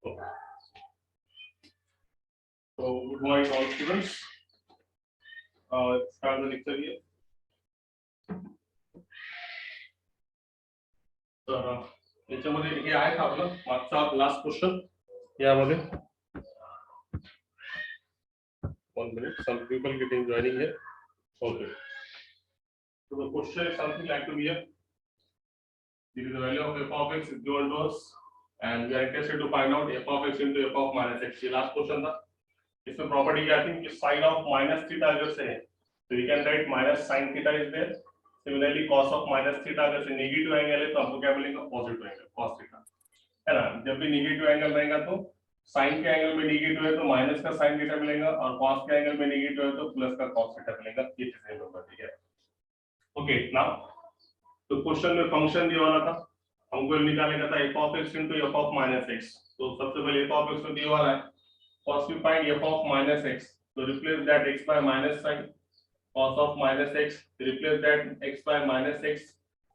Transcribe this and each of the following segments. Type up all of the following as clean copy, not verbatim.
So good morning all students. Start the lecture here. तर याच्यामध्ये हे आहे का आपलं मागचा लास्ट क्वेश्चन यामध्ये. One minute, some people getting joining here. Okay. So the question is something like to be here. This is the value of f of x is given to us, and we are interested to find out f of x into f of minus x. ये last question था. इसमें property क्या थी कि sin of minus theta अगर से है तो we can write minus sin theta is there. Similarly cos of minus theta अगर से नेगेटिव एंगल है तो हमको क्या मिलेगा पॉजिटिव एंगल cos theta है ना. जब भी नेगेटिव एंगल रहेगा तो sin के एंगल में नेगेटिव है तो माइनस का sin थीटा मिलेगा और cos के एंगल में नेगेटिव है तो प्लस का cos थीटा मिलेगा. ये चीजें रिमेंबर ठीक है. ओके नाउ तो क्वेश्चन में फंक्शन दिया वाला था हमको निकालेगा था f of x into f of minus x. तो सबसे पहले f of x तो दिया वाला है. First we find f of minus x. So replace that x by minus sign. Cos of minus x. Replace that x by minus x.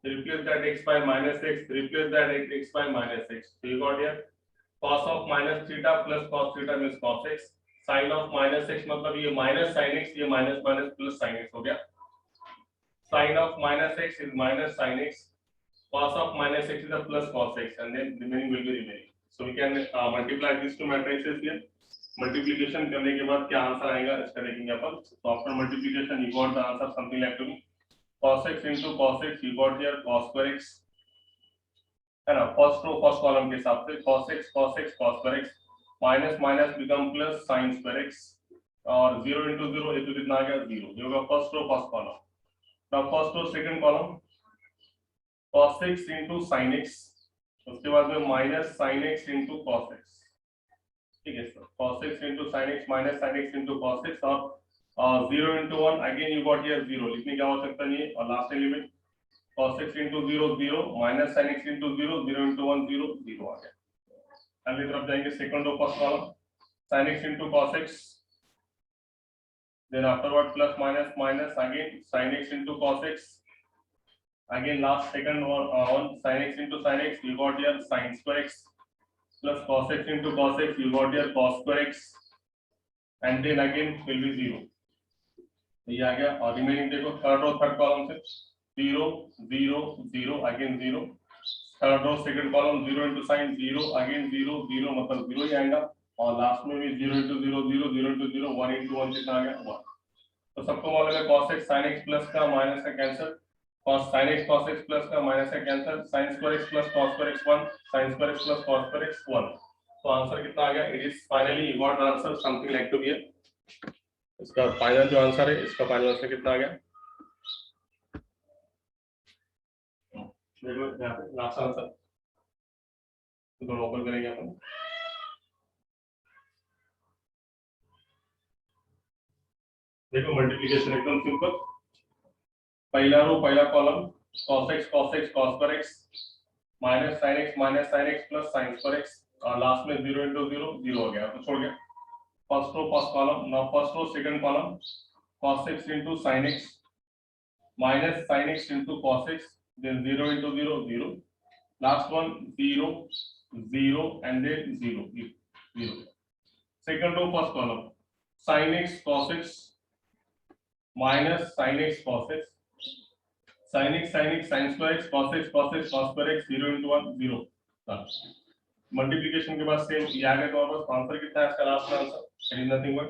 Replace that x by minus x. Replace that x by minus x. So you got here cos of minus theta plus cos theta means cos x. Sin of minus x मतलब ये minus sin x, ये minus minus plus sin x हो गया. Sin of minus x is minus sin x. Cos of minus x is a plus cos x, and then remaining will be remaining. So we can multiply these two matrices here. Multiplication करने के बाद क्या answer आएगा इसका देखेंगे अपन. तो after multiplication you got the answer something like to be cos x into cos x. You got here cos square x है ना. फर्स्ट रो फर्स्ट कॉलम के हिसाब से cos x cos square x minus minus become plus sin square x और 0 into 0 ये तो कितना आ गया 0. ये होगा first row first column. Now first row second column cos x into sin x. उसके बाद में minus sin x into cos x. ठीक है सर. cos x into sin x minus sin x into cos x और 0 into 1 again you got here 0 लिखने की आवश्यकता नहीं है. और last element cos x into 0 0 minus sin x into 0 0 into 1 0 0 आ गया. अगली तरफ जाएंगे second row first column sin x into cos x then afterward plus minus minus again sin x into cos x again last second one sin x into sin x you got here sin square x plus cos x into cos x you got here cos square x and then again will be 0. ये आ गया. और remaining देखो third row third column से 0 0 0 again 0. Third row second column 0 into sin 0 again 0 0 मतलब 0 ही आएगा. और last में भी 0 into 0 0 0 into 0 1 into 1 कितना आ गया 1. तो सबको मालूम है cos x sin x plus का माइनस का cancel. cos sin x cos x plus का माइनस का cancel. sin square x plus cos square x 1 sin square x plus cos square x 1. तो आंसर कितना आ गया. It is finally you got the answer something like to be here. इसका final जो answer है इसका final answer कितना आ गया देखो यहाँ पे लास्ट आंसर दोनों ओपन करेंगे अपन. देखो मल्टीप्लिकेशन एकदम सिंपल. पहला रो पहला column cos x cos square x minus sin x plus sin square x और लास्ट में 0 into 0 0 हो गया तो छोड़ गया. First row first column. Now first row second column cos x into sin x minus sin x into cos x then 0 into 0 0 last one 0 0 and then 0 0. second row first column sin x cos x minus sin x cos x sin x sin square x cos square x 0 into 1 0. Multiplication के बाद same ये आ गया. तो वापस answer कितना है इसका last answer it is nothing but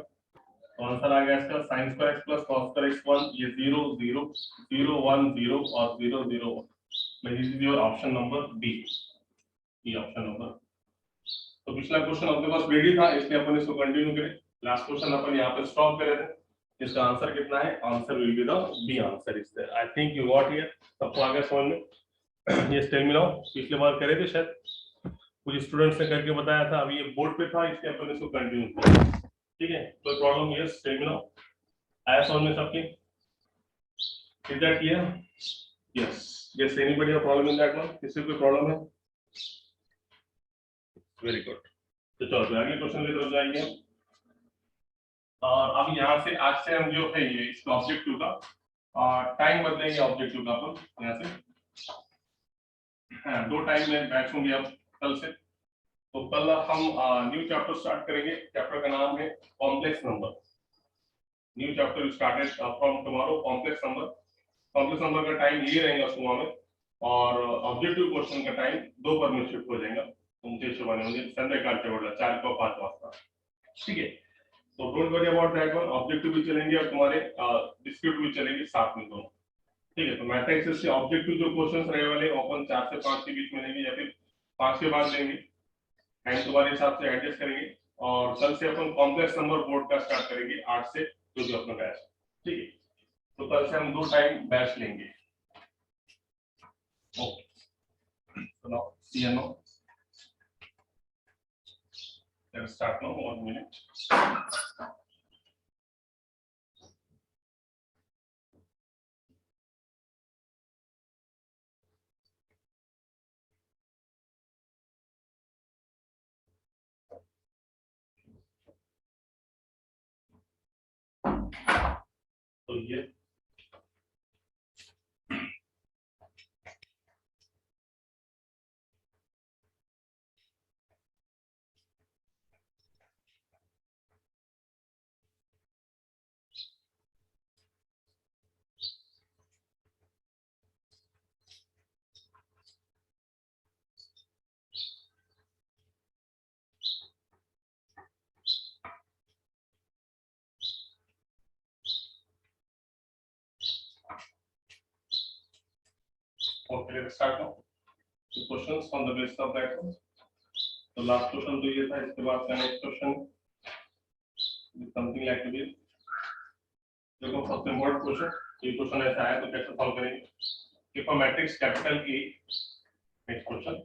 तो आंसर आ गया इसका sin square x plus cos square x 1 ये 0 0 0 1 0 और 0 0 1. This is your option number B. ये ऑप्शन नंबर. तो पिछला क्वेश्चन अपने पास रेडी था इसलिए अपन इसको कंटिन्यू करें. लास्ट क्वेश्चन अपन यहाँ पे स्टॉप करे थे. इसका आंसर कितना है. Answer will be the B answer is there. I think you got here. सबको आ गया समझ में. ये टेल मी नाउ पिछले बार करे थे शायद कुछ स्टूडेंट्स ने करके बताया था. अभी ये बोर्ड पे था इसलिए अपन इसको कंटिन्यू करें. ठीक है. कोई problem. Yes tell me now. आया समझ में सबकी. Is that clear. Yes yes anybody have problem in that one. किसी को कोई प्रॉब्लम है. Very good. तो चलो अगले क्वेश्चन की तरफ जाएंगे. और अब यहाँ से आज से हम जो है ये इसका ऑब्जेक्टिव का टाइम बदलेंगे. ऑब्जेक्टिव का अपन यहाँ से हाँ 2 टाइम में बैच होंगे अब कल से. तो कल हम न्यू चैप्टर स्टार्ट करेंगे। चैप्टर का नाम है complex number. New chapter started from tomorrow, complex number. Complex number का टाइम ये रहेगा सुबह में, और ऑब्जेक्टिव क्वेश्चन का टाइम दोपहर में शिफ्ट हो जाएगा तुमच्या हिशोबाने, म्हणजे संध्याकाळच्या वेळेला 4 किंवा 5 वाजता। ठीक है, तो don't worry about that one. Objective भी चलेंगे और तुम्हारे डिस्क्रिप्टिव भी चलेंगे साथ में दोनों। ठीक है, तो मैथमेटिक्स से ऑब्जेक्टिव जो क्वेश्चंस रहे वाले अपन 4 से 5 के बीच में लेंगे या फिर 5 के बाद लेंगे, टाइम तुम्हारे हिसाब से एडजस्ट करेंगे। और कल से अपन कॉम्प्लेक्स नंबर बोर्ड का स्टार्ट करेंगे 8 से, जो भी अपना बैच। ठीक है, तो कल से हम 2 टाइम बैच लेंगे। Okay, so now see you now, let's start now, 1 minute। तो ये okay, let's start now the questions on the basis of that one। तो लास्ट क्वेश्चन तो ये था, इसके बाद का next question something like this. देखो सबसे इम्पोर्टेंट क्वेश्चन, ये क्वेश्चन ऐसा है तो कैसे सॉल्व करेंगे। If a matrix capital A, next question,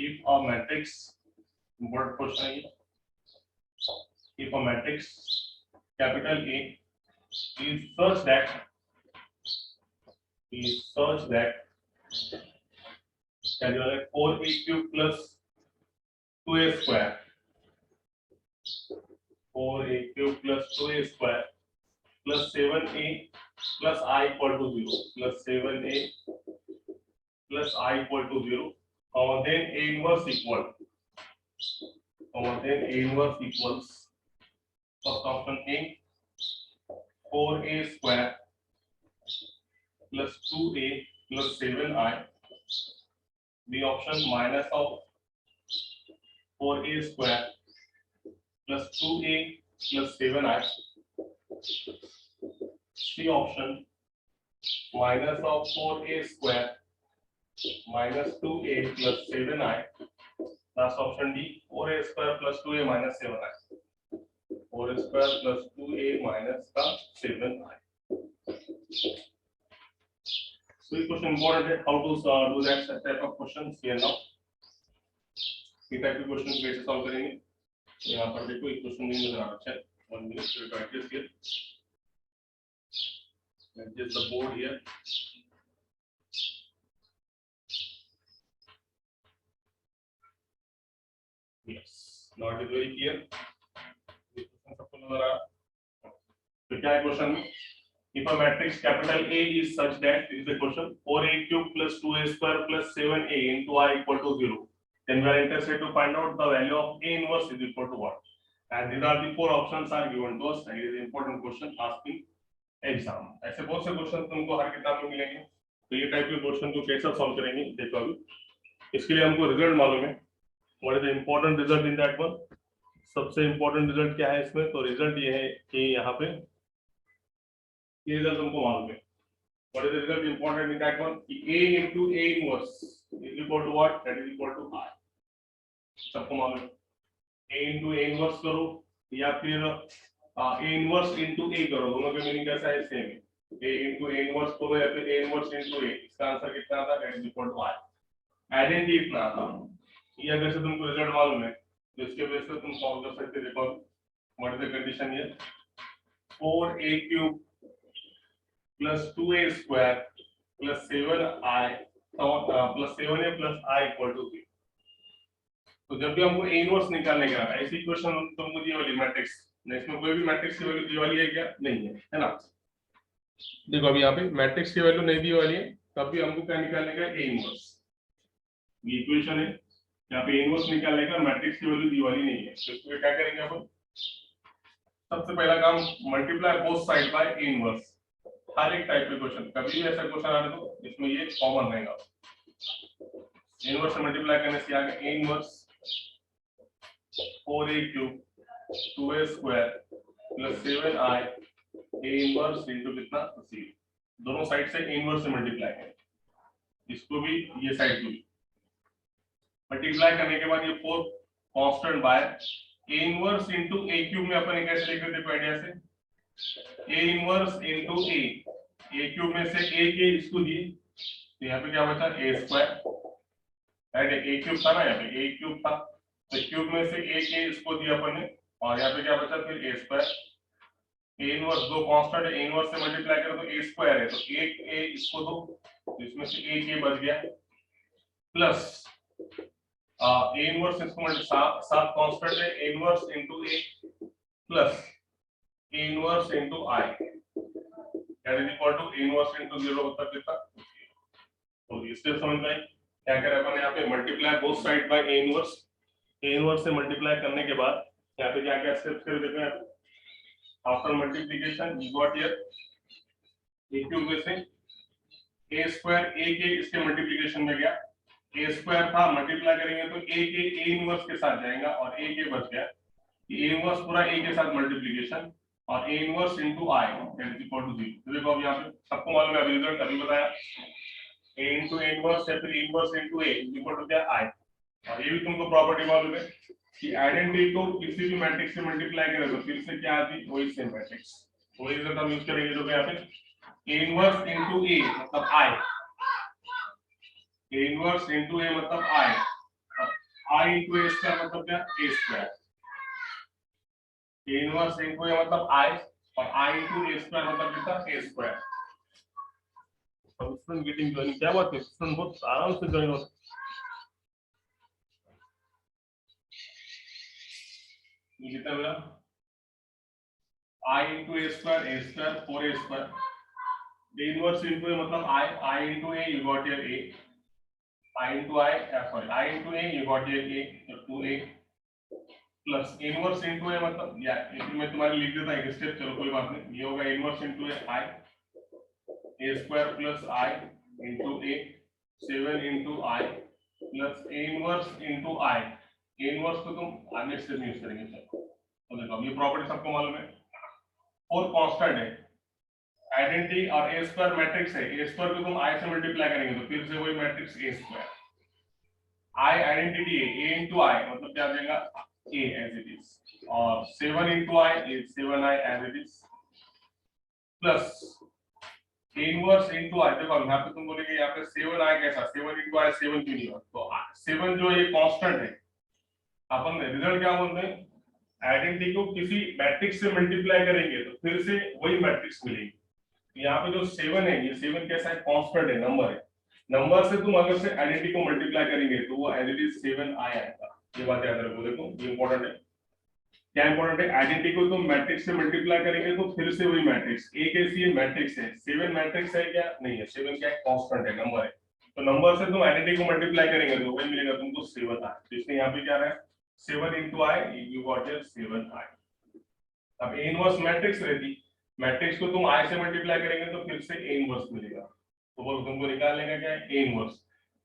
if a matrix, important question है ये, if a matrix capital A is such that क्या जो है 4a cube plus 2a square, 4a cube plus 2a square plus 7a plus I equal to 0, plus 7a plus I equal to 0, और then a inverse equal, और then a inverse equals, first option A 4a square plus 2a plus 7i, B option minus of 4a square plus 2a plus 7i, C option minus of 4a square minus 2a plus 7i, last option D 4a square plus 2a minus 7i, 4a square plus 2a minus का 7i। So this question important है, how to do that type of questions here now। ये type के question कैसे solve करेंगे, तो यहाँ पर देखो एक क्वेश्चन नहीं नजर आ रहा है। 1 minute to practice here, adjust the board here। Yes, now it is very clear। ये क्वेश्चन सबको नजर आ रहा है। तो क्या है क्वेश्चन में, if a matrix capital A is such that, is the question, 4a cube plus 2a square plus 7a into I equal to 0, then we are interested to find out the value of A inverse is equal to what, and these are the 4 options are given to us, and it is important question asking exam। ऐसे बहुत से question तुमको हर किताब में मिलेंगे, तो ये type के क्वेश्चन को कैसे सॉल्व करेंगे देखो। अभी इसके लिए हमको रिजल्ट मालूम है, what is the important result in that one. सबसे इंपॉर्टेंट रिजल्ट क्या है इसमें, तो रिजल्ट ये है कि यहाँ पे ये रिजल्ट हमको मालूम है। What is the result important in that one? A into A inverse is equal to what? That is equal to I। सबको मालूम है, A into A inverse करो या फिर A inverse into A करो, दोनों का मीनिंग कैसा है, सेम है। A into A inverse करो या फिर A inverse into A, इसका आंसर कितना आता है, that is equal to I। Identity इतना आता है, ये अगर से तुमको रिजल्ट मालूम है तो इसके बेस पे तुम सॉल्व कर सकते। देखो what is the condition here, 4a cube plus 2a square plus 7i plus 7a plus I equal to 0। तो जब भी हमको A इनवर्स निकालने का ऐसी इक्वेशन तो मुझे ये वाली मैट्रिक्स, इसमें कोई भी मैट्रिक्स की वैल्यू दी वाली है क्या, नहीं है ना। देखो अभी यहाँ पे मैट्रिक्स की वैल्यू नहीं दी वाली है, तब भी हमको क्या निकालने का, A इनवर्स। ये इक्वेशन है, यहाँ पे इनवर्स निकालने का मैट्रिक्स की वैल्यू दी वाली नहीं है, तो इसमें क्या करेंगे अपन? सबसे पहला काम multiply both side by A inverse. हर एक टाइप के क्वेश्चन, कभी भी ऐसा क्वेश्चन आने तो इसमें ये कॉमन रहेगा। इनवर्स से मल्टीप्लाई करने से आगे A inverse 4a cube 2a square plus 7i A inverse into कितना c, दोनों साइड से ए इनवर्स से मल्टीप्लाई करें, इसको भी ये साइड को भी मल्टीप्लाई करने के बाद ये 4 constant by A inverse into A cube में अपन कैसे लिख देते हैं आइडिया से, A inverse into A cube में से ए के इसको दिए तो यहाँ पे क्या बचा ए स्क्वायर, राइट? ए क्यूब था ना, यहाँ पे ए क्यूब था तो क्यूब में से ए के इसको दिया अपन ने, और यहाँ पे क्या बचा फिर ए स्क्वायर। ए इनवर्स दो कांस्टेंट है, ए इनवर्स से मल्टीप्लाई करो तो ए स्क्वायर है, तो एक ए इसको दो तो इसमें से ए के बच गया, प्लस ए इनवर्स इसको सात कांस्टेंट है, A inverse into A plus A inverse into I that is equal to A inverse into 0 होता कितना। तो इससे समझ में क्या करें अपन यहाँ पे multiply both side by A inverse से मल्टीप्लाई करने के बाद यहाँ पे क्या क्या स्टेप्स कर देते हैं। After multiplication you got here A cube में से ए स्क्वायर ए के इसके मल्टीप्लिकेशन में गया, ए स्क्वायर था मल्टीप्लाई करेंगे तो ए के ए इनवर्स के साथ जाएगा और ए के बच गया, ए इनवर्स पूरा ए के साथ मल्टीप्लिकेशन और A inverse into I that is equal to 0। तो देखो अब यहाँ पे सबको मालूम है, अभी रिजल्ट अभी बताया, ए इनटू ए इनवर्स है फिर inverse into A equal to क्या आई। और ये भी तुमको प्रॉपर्टी मालूम है कि आइडेंटिटी को किसी भी मैट्रिक्स से मल्टीप्लाई करें तो फिर से क्या आती है वही सेम मैट्रिक्स, वही रिजल्ट हम यूज करेंगे जो यहाँ पे ए इनवर्स इनटू ए मतलब आई, ए इनवर्स इनटू ए मतलब आई, आई इनटू ए स्क्वायर मतलब क्या ए square, A inverse into A मतलब आई और आई इनटू ए स्क्वायर मतलब कितना ए स्क्वायर। अब स्टूडेंट गेटिंग जॉइनिंग क्या बात है, स्टूडेंट बहुत आराम से जॉइन होता है। ये कितना मिला I into A square 4a स्क्वायर, ए इनवर्स इनटू ए मतलब I into A you got here A, I into I sorry I into A you got here A तो 2a plus inverse into A मतलब या मैं तुम्हारे लिख देता एक स्टेप, चलो कोई बात नहीं, ये होगा inverse into A I A square plus I into A 7 into I plus A inverse into I, A inverse को तुम आगे स्टेप यूज करेंगे। तो देखो ये प्रॉपर्टी सबको मालूम है, और कांस्टेंट है आइडेंटिटी और ए स्क्वायर मैट्रिक्स है, ए स्क्वायर को तुम आई से मल्टीप्लाई करेंगे तो फिर से वही matrix A square, I identity है ए इनटू आई मतलब क्या आ जाएगा ए एज इट इज, और 7 into I is 7i as it is plus A inverse into I. देखो यहाँ पे तुम बोलेगे यहाँ पे 7i कैसा, 7 इनटू आई 7 क्यों नहीं हो, तो 7 जो ये कांस्टेंट है, अपन रिजल्ट क्या बोलते हैं आइडेंटिटी को किसी मैट्रिक्स से मल्टीप्लाई करेंगे तो फिर से वही मैट्रिक्स मिलेगी। यहाँ पे जो 7 है ये 7 कैसा है कांस्टेंट है, नंबर है, नंबर से तुम अगर से आइडेंटिटी को मल्टीप्लाई करेंगे तो वो एज इट इज 7i आएगा। ये बात याद रखो, देखो ये इंपॉर्टेंट है, क्या इंपॉर्टेंट है आइडेंटिटी को तुम मैट्रिक्स से मल्टीप्लाई करेंगे तो फिर से वही मैट्रिक्स, ए कैसी मैट्रिक्स है 7 मैट्रिक्स है क्या नहीं है, 7 क्या कांस्टेंट है नंबर है, तो नंबर से तुम आइडेंटिटी को मल्टीप्लाई करेंगे तो वही मिलेगा तुमको 7i। तो इसलिए यहाँ पे क्या है 7 into i you got here 7i। अब a इनवर्स मैट्रिक्स रहती, मैट्रिक्स को तुम i से मल्टीप्लाई करेंगे तो फिर से a इनवर्स मिलेगा, तो वो तुमको निकालने का क्या है a इनवर्स,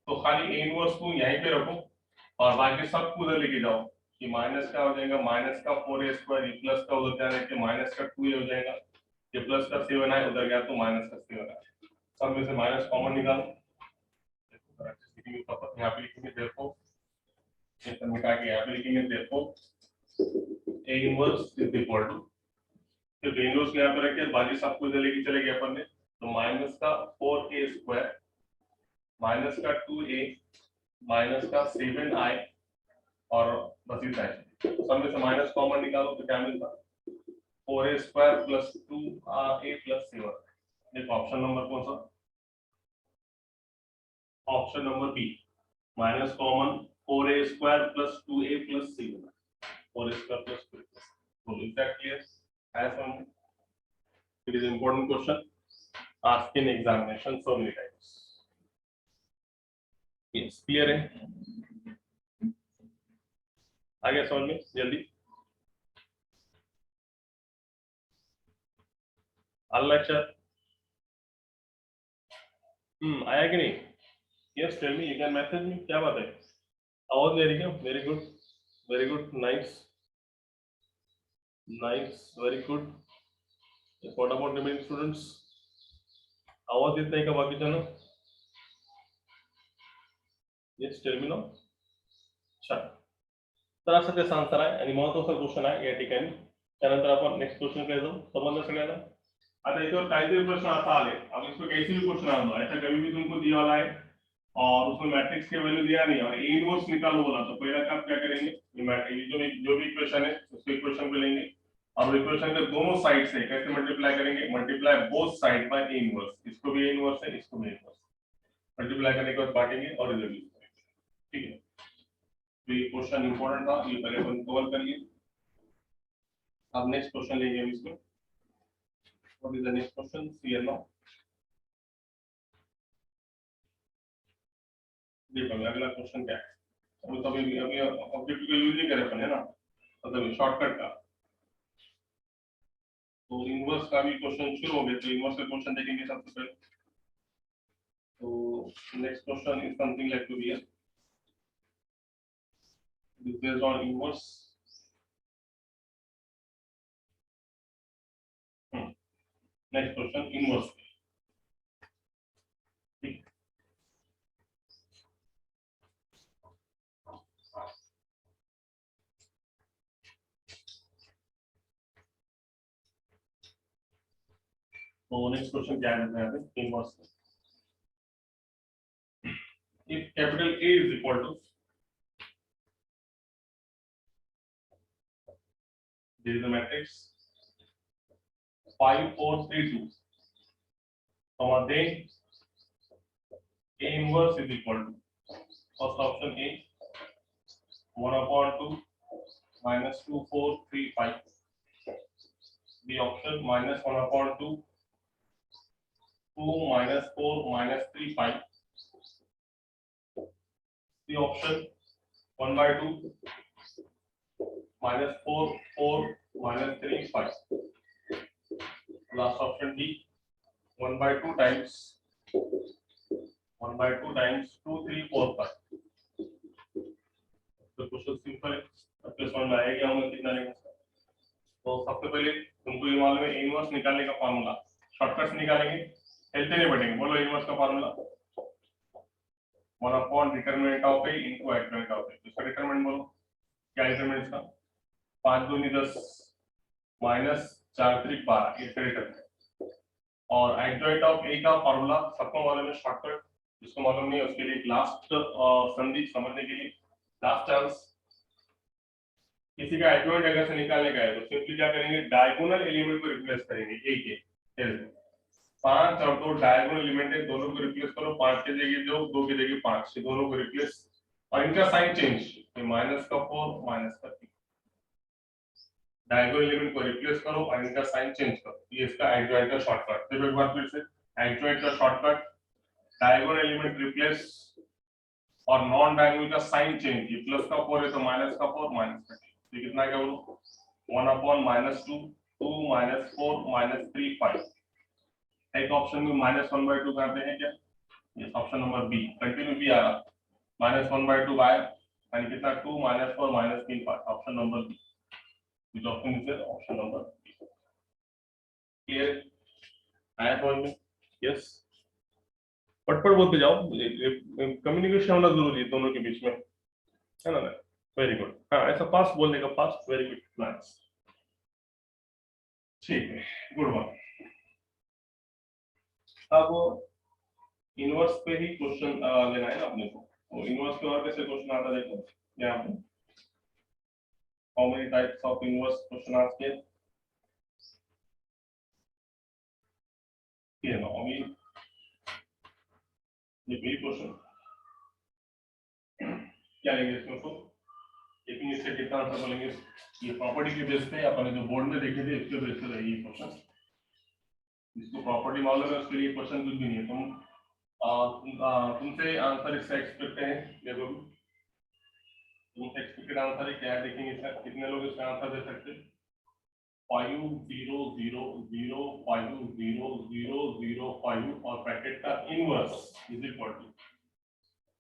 तो खाली a इनवर्स को यहीं पे रखो और बाकी सब को उधर लेके जाओ कि माइनस का हो जाएगा माइनस का 4a स्क्वायर, ये प्लस का उधर जाने के माइनस का 2a हो जाएगा, ये प्लस का 7i उधर गया तो माइनस का 7i, सब में से माइनस कॉमन निकालो, यहाँ पे लिखेंगे देखो मिटा के यहाँ पे लिखेंगे therefore a inverse is equal to, तो a inverse यहाँ पे रखे बाकी सब कुछ लेके चले गए अपन ने, तो माइनस का 4a स्क्वायर माइनस का 2a माइनस का 7i और बस इतना है, सब में से माइनस कॉमन निकालो तो क्या मिलता 4a square plus 2a plus 7। देखो ऑप्शन नंबर कौन सा, option number B, minus common 4a square plus 2a plus 7, 4a square plus 2a plus 7. So is that clear? As one, it is an important question asked in examination so many times. Yes, clear है? आगे समझ में जल्दी अल्लाह आया कि नहीं? Yes tell me, you can message me. क्या बात है, आवाज ले रही है? Very good, nice nice, very good. What about remaining students? आवाज देत नाही का बाकीच्यांना? Yes tell me now. छान, तर असं त्याचा आन्सर आहे आणि महत्त्वाचा क्वेश्चन आहे या ठिकाणी। त्यानंतर आपण नेक्स्ट क्वेश्चनकडे जाऊ। समजलं सगळ्यांना? आता इसमें कायदे प्रश्न आता आले, अब इसमें कैसे भी क्वेश्चन आ ऐसा कभी भी तुमको दिया वाला है और उसमें मैट्रिक्स के वैल्यू दिया नहीं और ए इनवर्स निकालो बोला, तो पहला काम क्या करेंगे, जो भी इक्वेशन है उसको इक्वेशन पे लेंगे और इक्वेशन के दोनों साइड से कैसे मल्टीप्लाई करेंगे, multiply both side by A inverse. इसको भी ए इनवर्स है, इसको भी ए इनवर्स, मल्टीप्लाई करने के बाद बांटेंगे और रिजल्ट करेंगे। ठीक है, तो ये क्वेश्चन इंपॉर्टेंट था, ये पहले अपन कवर करिए। अब नेक्स्ट क्वेश्चन लेंगे हम इसमें। What is the next question? See and know. देखो अगला क्वेश्चन क्या है, तो अभी अभी ऑब्जेक्ट को यूज नहीं करे अपन, है ना, मतलब शॉर्टकट का। तो इनवर्स का भी क्वेश्चन शुरू हो गया, तो इनवर्स का क्वेश्चन देखेंगे सबसे पहले। तो next question is something like to be this based on inverse. Next question, inverse. So next question क्या है inverse? If capital A is equal to, there is a matrix 5 4 3 2, then A inverse is equal to, first option A 1/2 minus 2 4 3 5, B option minus 1/2 2 minus 4 minus 3 5, C option 1/2 minus 4 4 minus 3 5, last option D 1/2 times 2 3 4 5। तो question simple है, आपके समझ में आएगा हम कितना लेंगे। तो सबसे पहले तुमको ये मालूम है इनवर्स निकालने का फार्मूला, शॉर्टकट्स निकालेंगे, हिलते नहीं बैठेंगे। बोलो इनवर्स का formula 1 upon determinant of A into adjoint of A. इसका डिटरमिनेंट बोलो, क्या डिटरमिनेंट इसका? 5 2 10 माइनस 4 3 12, इसका डिटरमिनेंट। और एडजॉइंट ऑफ ए का फार्मूला सबको मालूम है, शॉर्टकट, जिसको मालूम नहीं है उसके लिए लास्ट संधि समझने के लिए लास्ट चांस। किसी का एडजॉइंट अगर से निकालने का है तो सिंपली क्या करेंगे, डायगोनल एलिमेंट को रिप्लेस करेंगे। ए के 5 और 2 डायगोनल एलिमेंट है, दोनों को रिप्लेस करो, 5 के जगह 2 2 की जगह 5, दोनों को रिप्लेस और इनका साइन चेंज, तो माइनस का 4 माइनस का 3, डायगोनल एलिमेंट को रिप्लेस करो और इनका साइन चेंज करो। ये इसका एडजॉइंट का शॉर्टकट। तो एक बार फिर से एडजॉइंट का शॉर्टकट, डायगोनल एलिमेंट रिप्लेस और नॉन डायगोनल का साइन चेंज। ये प्लस का 4 है तो माइनस का 4 माइनस का 3, तो कितना क्या बोलो 1 अपॉन माइनस 2 2 माइनस 4 माइनस 3 5। एक ऑप्शन में -1/2 करते हैं क्या, ये option number B, continue B आ रहा, -1/2 बाय यानी कितना 2 -4 -3 5, option number B, which option is there? Option number B. Clear? आया समझ में? Yes. पटपट बोलते जाओ, कम्युनिकेशन होना जरूरी है दोनों के बीच में, है ना? Very good. हाँ ऐसा फास्ट बोलने का, फास्ट, वेरी गुड, नाइस, ठीक है, गुड वन। अब इनवर्स पे ही क्वेश्चन लेना है ना अपने को, तो इनवर्स पे और कैसे क्वेश्चन आता है देखो यहाँ पे, how many types of inverse question आते हैं ये ना। अभी ये पहली क्वेश्चन क्या लेंगे इसमें, तो लेकिन इससे कितना आंसर बोलेंगे, ये प्रॉपर्टी के बेस पे अपन जो बोर्ड में देखे थे इसके बेस पे रहेगी क्वेश्चन। जिसको प्रॉपर्टी मालूम है उसके लिए क्वेश्चन कुछ भी नहीं है। तुम तुमसे आंसर इसका एक्सपेक्ट है देखो, तुमसे एक्सपेक्टेड आंसर है क्या है, देखेंगे सर कितने लोग इसका आंसर दे सकते हैं। 5 0 0 0 5 0 0 0 5 और ब्रैकेट का inverse is equal to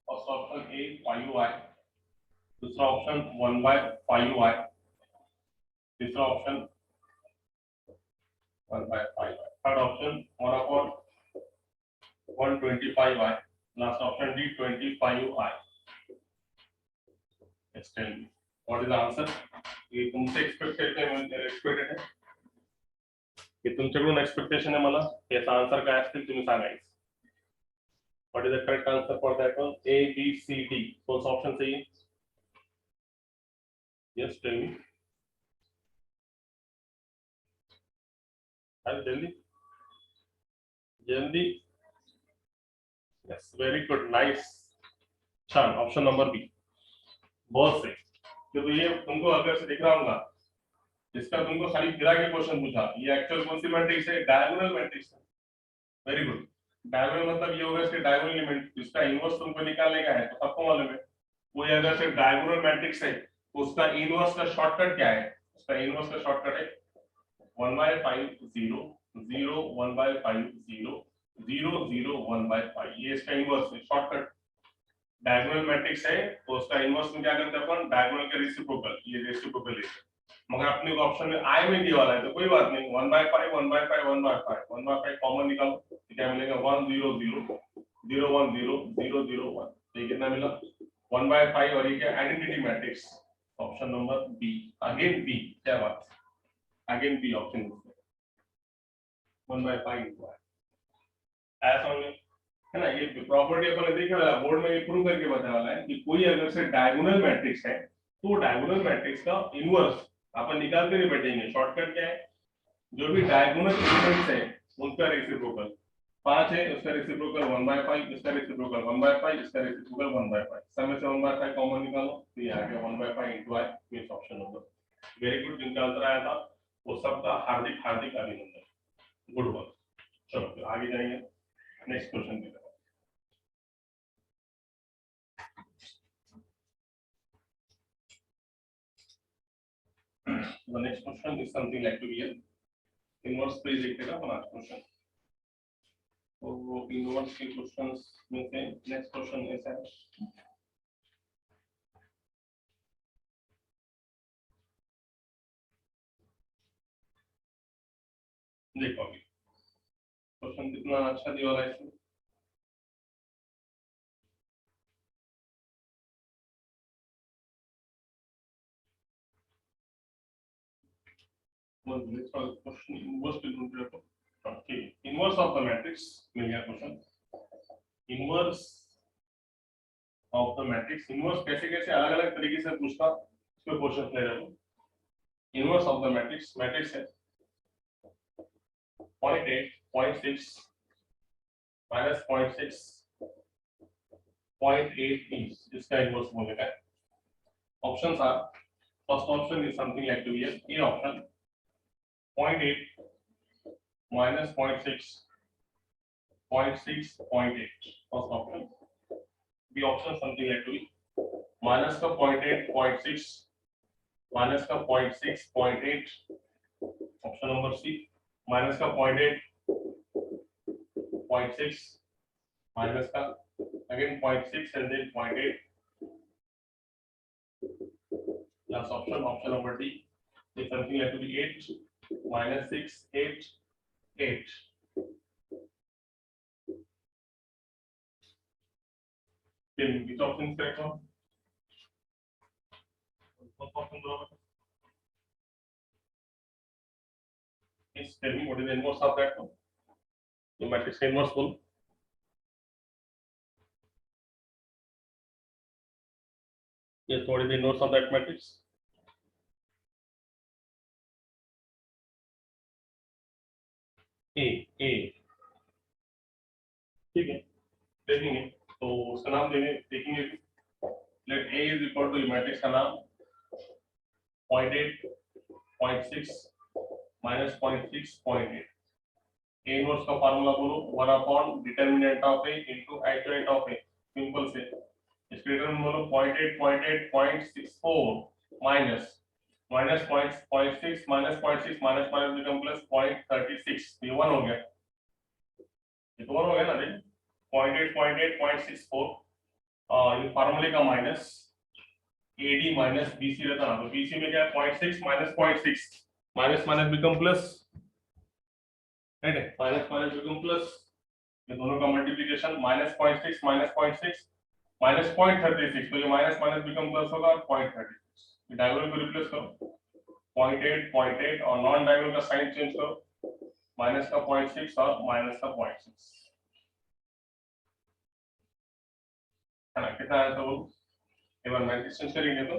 first option A 5y, दूसरा ऑप्शन 1/5y, तीसरा option 1/5y, third option 1/125y, last option D 25y। Extend what is the answer. ये तुमसे एक्सपेक्टेड है, हे तुमच्याकडून एक्सपेक्टेशन आहे मला याचा आन्सर काय असतील तुम्ही सांगायचं। What is the correct answer for that one, A B C D, कौन सा ऑप्शन सही है। यस टेल मी, जल्दी जल्दी, यस वेरी गुड नाइस, छान, ऑप्शन नंबर बी बहुत सही। तो ये तुमको अगर से दिख रहा होगा इसका तुमको खाली गिरा के क्वेश्चन पूछा, ये एक्चुअल कौन सी मैट्रिक्स है, डायगोनल मैट्रिक्स है। वेरी गुड, डायगोनल मतलब ये होगा इसके डायगोनल एलिमेंट, इसका इनवर्स तुमको निकालने का है तो सबको मालूम है। कोई अगर सिर्फ डायगोनल मैट्रिक्स है तो उसका इनवर्स का शॉर्टकट क्या है, उसका इनवर्स का शॉर्टकट है 1/5 0 0 1/5 0 0 0 1/5, ये इसका इनवर्स है शॉर्टकट। डायगोनल मैट्रिक्स है तो उसका इनवर्स में क्या करते हैं अपन, डायगोनल के रेसिप्रोकल, ये रेसिप्रोकल है। मगर अपने ऑप्शन में आई में दिया वाला है तो कोई बात नहीं, 1/5 1/5 1/5 1/5 कॉमन निकालो तो क्या मिलेगा 1 0 0 0 1 0 0 0 1, ये कितना मिला 1/5 और ये क्या identity matrix, option number B, again B, क्या बात, अगेन बी ऑप्शन 1/5 ऐसा है ना। ये प्रॉपर्टी अपन देखा वाला बोर्ड में ये प्रूव करके बताने वाला है कि कोई अगर से डायगोनल मैट्रिक्स है तो डायगोनल मैट्रिक्स का इनवर्स अपन निकालते नहीं बैठेंगे। शॉर्टकट क्या है, जो भी डायगोनल एलिमेंट्स है उनका रेसिप्रोकल 5 है, उसका रेसिप्रोकल 1/5, इसका रेसिप्रोकल 1/5, इसका रेसिप्रोकल 1/5, सब में से 1/5 कॉमन निकालो तो ये आ गया 1/5 इनटू आई, ये ऑप्शन नंबर। वेरी गुड, जिनका आंसर आया था वो सबका हार्दिक हार्दिक अभिनंदन, गुड वर्क। चलो फिर आगे जाएंगे नेक्स्ट क्वेश्चन की तरफ। The next question is something like to be a inverse पे देखिएगा अपना क्वेश्चन। तो वो इनवर्स के क्वेश्चंस में से नेक्स्ट क्वेश्चन ऐसा है, देखो अभी क्वेश्चन कितना अच्छा दिया हुआ है इसमें। क्वेश्चन इनवर्स पे ढूंढ रहे हो, okay inverse of the matrix मिल गया question. Inverse of the matrix, inverse कैसे कैसे अलग अलग तरीके से पूछता इसमें क्वेश्चन ले रहे हो। Inverse of the matrix, matrix है 0.8 0.6 माइनस 0.6 0.8 इसका इनवर्स बोलेगा। Options are, first option is something like to be A option 0.8 minus 0.6 0.6 0.8 first option। B option something like to be minus का 0.8 0.6 minus का 0.6 0.8, option number C minus का 0.8 0.6 minus का again 0.6 and then 0.8, last option option number D is something like to be 8 minus 6 8 8। Then which option is correct one? First option बराबर। Please tell me what is the inverse of that one? The matrix का inverse बोलो। Yes, what is the inverse of that matrix? A A, ठीक है देखेंगे तो उसका नाम देखेंगे। Let A is equal to matrix का नाम 0.8 0.6 minus 0.6 0.8। A इनवर्स का फार्मूला बोलो 1 upon determinant of A into adjoint of A, simple से इसके रिटर्न बोलो 0.8 minus 0.6 minus 0.6 minus become plus 0.36, ये 1 हो गया, ये तो 1 हो गया ना, देखिए 0.8 और ये फार्मूले का माइनस AD माइनस BC रहता ना, तो BC में क्या है 0.6 minus 0.6 minus become plus, right है, माइनस बिकम प्लस, ये दोनों का मल्टीप्लिकेशन माइनस 0.6 माइनस 0.36, तो ये माइनस बिकम प्लस होगा 0.36, डायगोनल को रिप्लेस करो 0.8 और नॉन डायगोनल का साइन चेंज करो, माइनस का 0.6 और माइनस का 0.6 है ना, कितना आया था वो, एक बार मैं डिस्टेंस करेंगे तो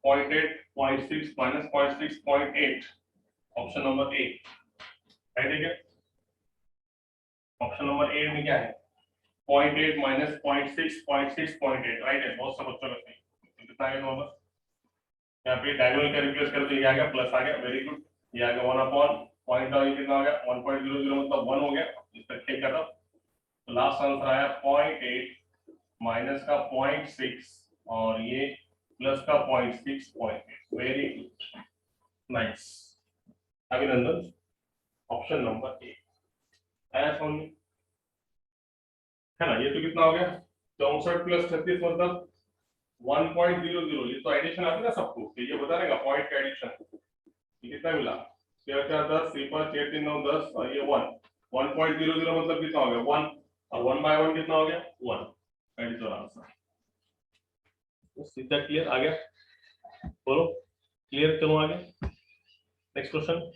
0.8 0.6 minus 0.6 0.8, option number A, right है, ऑप्शन नंबर ए में क्या है 0.8 माइनस 0.6 0.6 0.8, राइट है, बहुत सब बच्चों का सही, कितना आएगा नंबर, यहाँ पे डायगोनल का रिप्लेस कर दो, ये आ गया प्लस आ गया, वेरी गुड, ये आ गया 1 अपॉन पॉइंट और ये कितना आ गया 1.00 मतलब 1 हो गया, इस तक ठीक कर दो, तो लास्ट आंसर आया 0.8 माइनस का 0.6 और ये प्लस का 0.6 0.8, वेरी गुड, नाइस, अभिनंदन, ऑप्शन नंबर ए आया समझ में, है ना, ये तो कितना हो गया 64 प्लस 36 मतलब 1.00, ये तो एडिशन आती है ना सबको, तो ये बता देगा पॉइंट का एडिशन, ये कितना मिला 4 4 10 3 5 6 3 9 10 और ये 1, 1.00 मतलब कितना हो गया 1 और 1 बाय 1 कितना हो गया 1, दैट इज योर आंसर, तो सीधा क्लियर आ गया, बोलो क्लियर, चलो आगे next question,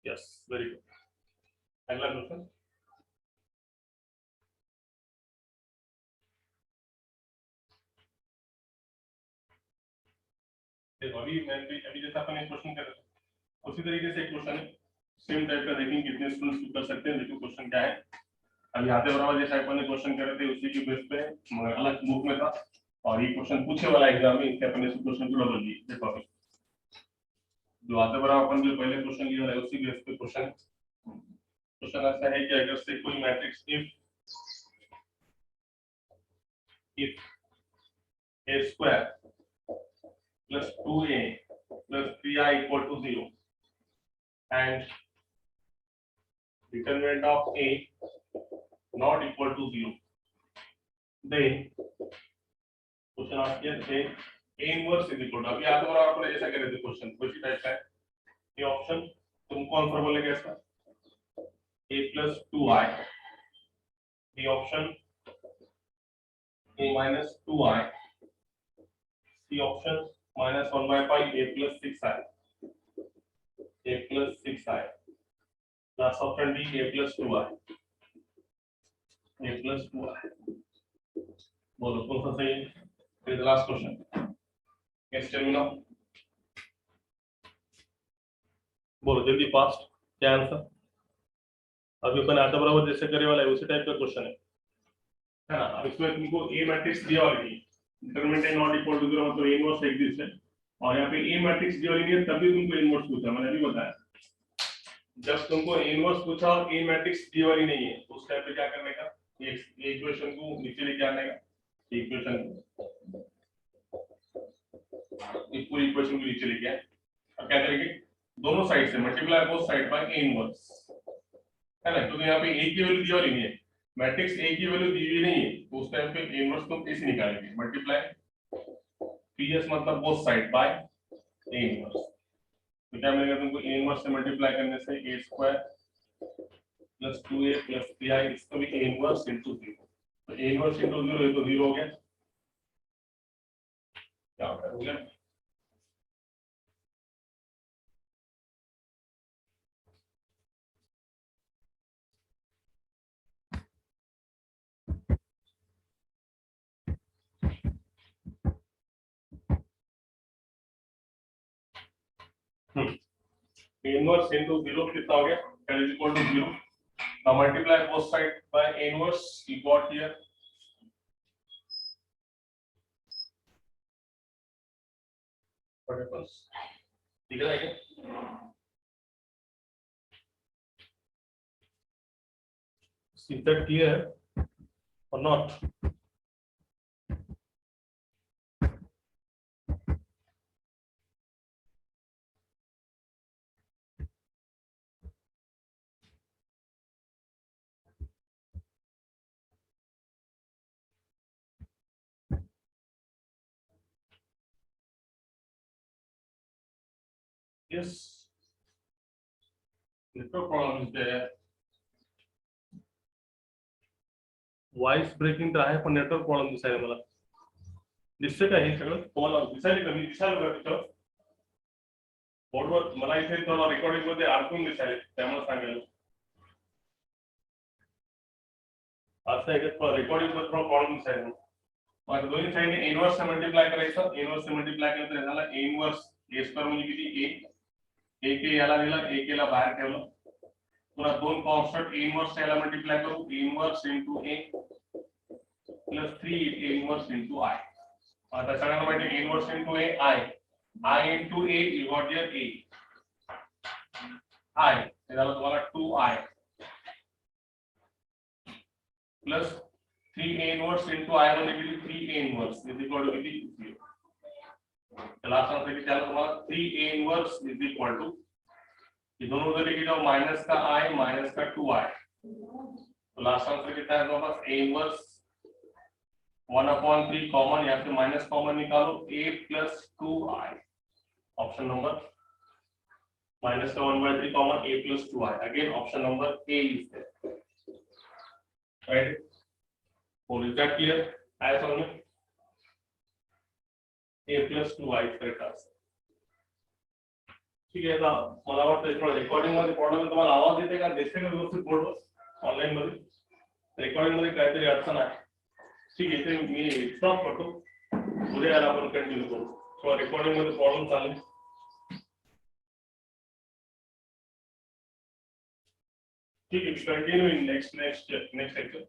yes very good, अगला क्वेश्चन, देखो अभी जैसा अपन एक क्वेश्चन कर रहे थे उसी तरीके से एक क्वेश्चन है सेम टाइप का, देखेंगे कितने स्टूडेंट्स कर सकते हैं, देखो क्वेश्चन क्या है, अभी आते बराबर जैसा अपन ने क्वेश्चन कर रहे थे उसी के बेस पे मगर अलग बुक में था, और ये क्वेश्चन पूछे वाला एग्जाम में, इसके अपने से क्वेश्चन को बदल दिए, देखो अभी जो आते बराबर अपन जो पहले क्वेश्चन लिया है उसी बेस पे क्वेश्चन ऐसा है कि अगर से कोई matrix if a square plus 2a plus 3i equal to 0 and determinant of a not equal to 0, then question ask किया थे a inverse is equal to, अभी आते बराबर अपन जैसा कर रहे थे क्वेश्चन उसी टाइप का है, ये ऑप्शन तुम कौन सा बोलेगा इसका a plus 2i, b option a minus 2i, c option minus 1 by pi a plus 6i, a plus 6i, last option d a plus 2i, a plus 2i, बोलो कौन सा सही है, फिर last question, next tell me now, बोलो जल्दी fast, क्या answer, अभी अपन आते बराबर जैसे करे वाला है उसी टाइप का क्वेश्चन है ना, अब इसमें तुमको ए मैट्रिक्स दिया वाली है, determinant A not equal to 0 मतलब ए इनवर्स एग्जिस्ट है, और यहाँ पे ए मैट्रिक्स दिया वाली है तभी तुमको इनवर्स पूछा, मैंने अभी बताया, जब तुमको इनवर्स पूछा और ए मैट्रिक्स दिया वाली नहीं है तो उस टाइप पे क्या करने का, ये इक्वेशन को नीचे लेके आने का, इक्वेशन इस पूरी इक्वेशन को नीचे लेके आए, अब क्या करेंगे दोनों साइड से multiply both side by A inverse, है ना, क्योंकि यहाँ पे ए की वैल्यू दी वाली नहीं है, मैट्रिक्स ए की वैल्यू दी हुई नहीं है, तो उस टाइम पे ए इनवर्स तुम ऐसे निकालेंगे, मल्टीप्लाई पीएस मतलब both side by A inverse, तो क्या मिलेगा तुमको ए इनवर्स से मल्टीप्लाई करने से a square plus 2a plus 3i, इसको भी a इनवर्स इनटू 0, तो a इनवर्स इनटू 0 है तो 0 हो गया, क्या हो गया इनवर्स into 0 कितना हो गया, that is equal to 0, now multiply both sides by a inverse, you got here what happens, ठीक है क्या, is that clear or not, Yes, network problem is there. Voice breaking तर आहे पण नेटवर्क प्रॉब्लेम दिसायला मला. दिसतंय का हे सगळं तुम्हाला? दिसायला का मी दिसायला का तिथं बोर्डवर? मला इथे तुम्हाला रेकॉर्डिंग मध्ये अडकून दिसायला, त्यामुळे सांगायला. असं आहे का रेकॉर्डिंग मध्ये थोडा प्रॉब्लेम दिसायला. मग दोन्ही साईडने इनवर्स मल्टिप्लाय करायचं. इनवर्स मल्टिप्लाय केलं तर झाला इनवर्स a स्क्वेअर म्हणजे किती? एक याला दिला, एक याला बाहेर ठेवलं. पुन्हा दोन कॉन्स्टंट इनवर्स याला मल्टिप्लाय करू. Inverse into a plus 3 inverse into i. आता सगळ्यांना माहिती inverse into a i into a you got here a i हे झालं तुम्हाला 2i plus 3a inverse into i म्हणजे किती? 3a inverse is equal to किती? 0. त्याला असं असतं की त्याला तुम्हाला 3a inverse is equal to ये दोनों उधर लेके जाओ माइनस का i माइनस का 2i. तो लास्ट आंसर कितना है तुम्हारे पास? a इनवर्स 1/3 कॉमन, यहाँ से माइनस कॉमन निकालो a plus 2i. Option number minus का 1/3 common a plus 2i. Again option number a is there. Right? और इज दैट क्लियर? आया समझ में? a plus 2i correct answer. ठीक आहे. मला वाटतं थोडं रेकॉर्डिंग मध्ये प्रॉब्लेम आहे. तुम्हाला आवाज येते का? दिसते का व्यवस्थित बोर्डवर ऑनलाईन मध्ये? रेकॉर्डिंग मध्ये काहीतरी अडचण आहे. ठीक आहे, ते मी स्टॉप करतो. उद्या याला आपण कंटिन्यू करू. थोडा रेकॉर्डिंग मध्ये प्रॉब्लेम चालू आहे. ठीक आहे, कंटिन्यू इन नेक्स्ट लेक्चर.